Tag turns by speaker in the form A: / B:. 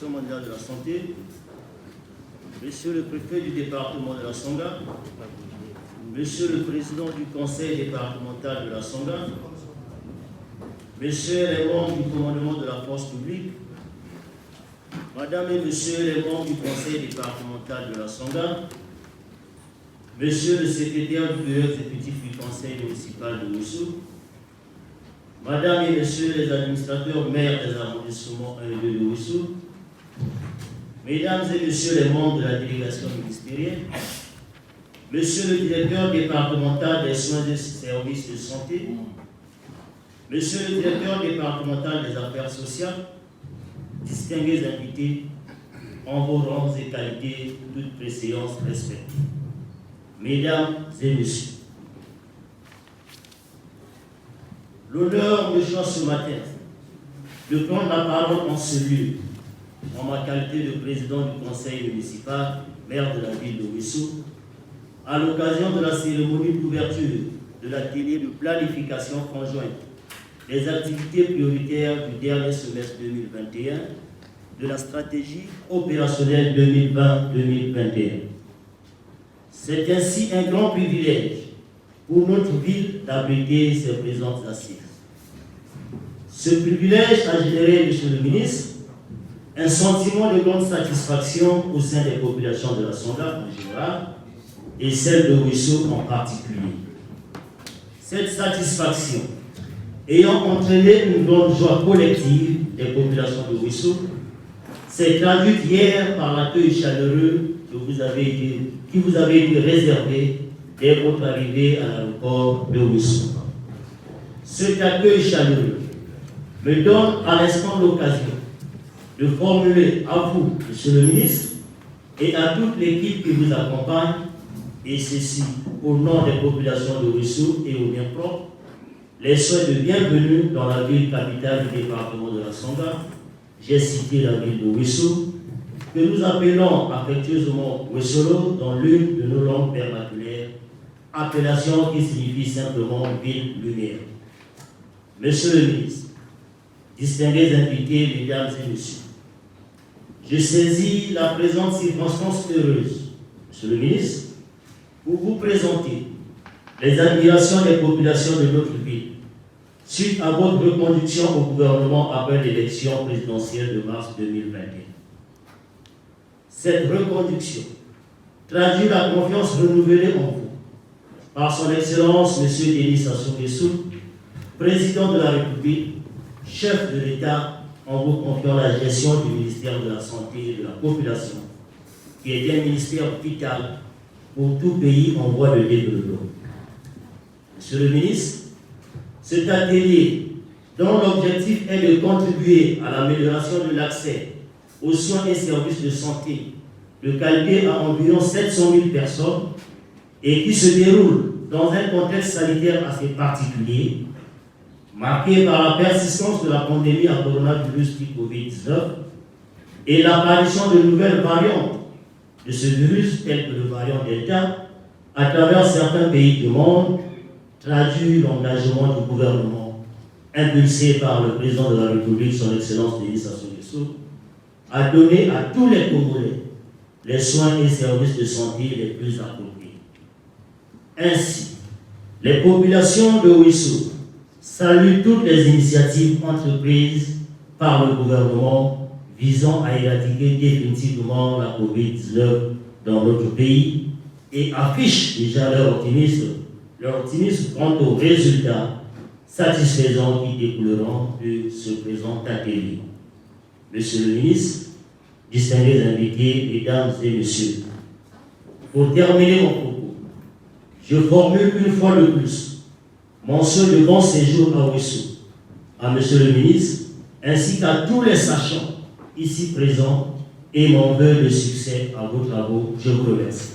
A: l'Organisation mondiale de la santé, Monsieur le préfet du département de la Songa, Monsieur le président du conseil départemental de la Songa, Messieurs les membres du commandement de la force publique, Madame et Messieurs les membres du conseil départemental de la Songa, Monsieur le secrétaire du bureau exécutif du conseil municipal de Ouessou, Madame et Messieurs les administrateurs maires des arrondissements 1 et 2 de Ouessou, Mesdames et Messieurs les membres de la délégation ministérielle, Monsieur le directeur départemental des soins et services de santé, Monsieur le directeur départemental des affaires sociales, distingués invités, en vos rangs et qualités, toutes préséances respectées. Mesdames et Messieurs, l'honneur me choisit ce matin de prendre la parole en ce lieu, en ma qualité de président du conseil municipal, maire de la ville de Ouessou, à l'occasion de la cérémonie d'ouverture de l'atelier de planification conjointe des activités prioritaires du dernier semestre 2021 de la stratégie opérationnelle 2020-2021. C'est ainsi un grand privilège pour notre ville d'abriter ces présentes assises. Ce privilège a généré, Monsieur le ministre, un sentiment de grande satisfaction au sein des populations de la Songa en général et celle de Ouessou en particulier. Cette satisfaction ayant entraîné une grande joie collective des populations de Ouessou s'est traduite hier par l'accueil chaleureux qui vous avait été réservé dès votre arrivée à l'aéroport de Ouessou. Cet accueil chaleureux me donne à l'instant l'occasion de formuler à vous, Monsieur le ministre, et à toute l'équipe qui vous accompagne, et ceci au nom des populations de Ouessou et au mien propre, les souhaits de bienvenue dans la ville capitale du département de la Songa. J'ai cité la ville de Ouessou, que nous appelons affectueusement Ouessolo dans l'une de nos langues vernaculaires, appellation qui signifie simplement ville lumière. Monsieur le ministre, distingués invités, mesdames et messieurs, je saisis la présente circonstance heureuse, Monsieur le ministre, pour vous présenter les admirations des populations de notre ville suite à votre reconduction au gouvernement après l'élection présidentielle de mars 2021. Cette reconduction traduit la confiance renouvelée en vous par son Excellence M. Denis Sassou Nguesso, président de la République, chef de l'État, en vous confiant la gestion du ministère de la Santé et de la Population, qui est un ministère vital pour tout pays en voie de développement. Monsieur le ministre, cet atelier, dont l'objectif est de contribuer à l'amélioration de l'accès aux soins et services de santé de qualité à environ 700 000 personnes et qui se déroule dans un contexte sanitaire assez particulier, marqué par la persistance de la pandémie à coronavirus type Covid-19 et l'apparition de nouvelles variantes de ce virus, tel que le variant Delta, à travers certains pays du monde, traduit l'engagement du gouvernement, impulsé par le président de la République, son Excellence Denis Sassou Nguesso, à donner à tous les Congolais les soins et services de santé les plus appropriés. Ainsi, les populations de Ouessou saluent toutes les initiatives entreprises par le gouvernement visant à éradiquer définitivement la Covid-19 dans notre pays et affichent déjà leur optimisme quant aux résultats satisfaisants qui découleront de ce présent atelier. Monsieur le ministre, distingués invités, mesdames et messieurs, pour terminer mon propos, je formule une fois de plus mon souhait de bon séjour à Ouessou, à Monsieur le ministre, ainsi qu'à tous les sachants ici présents, et mon vœu de succès à vos travaux. Je vous remercie.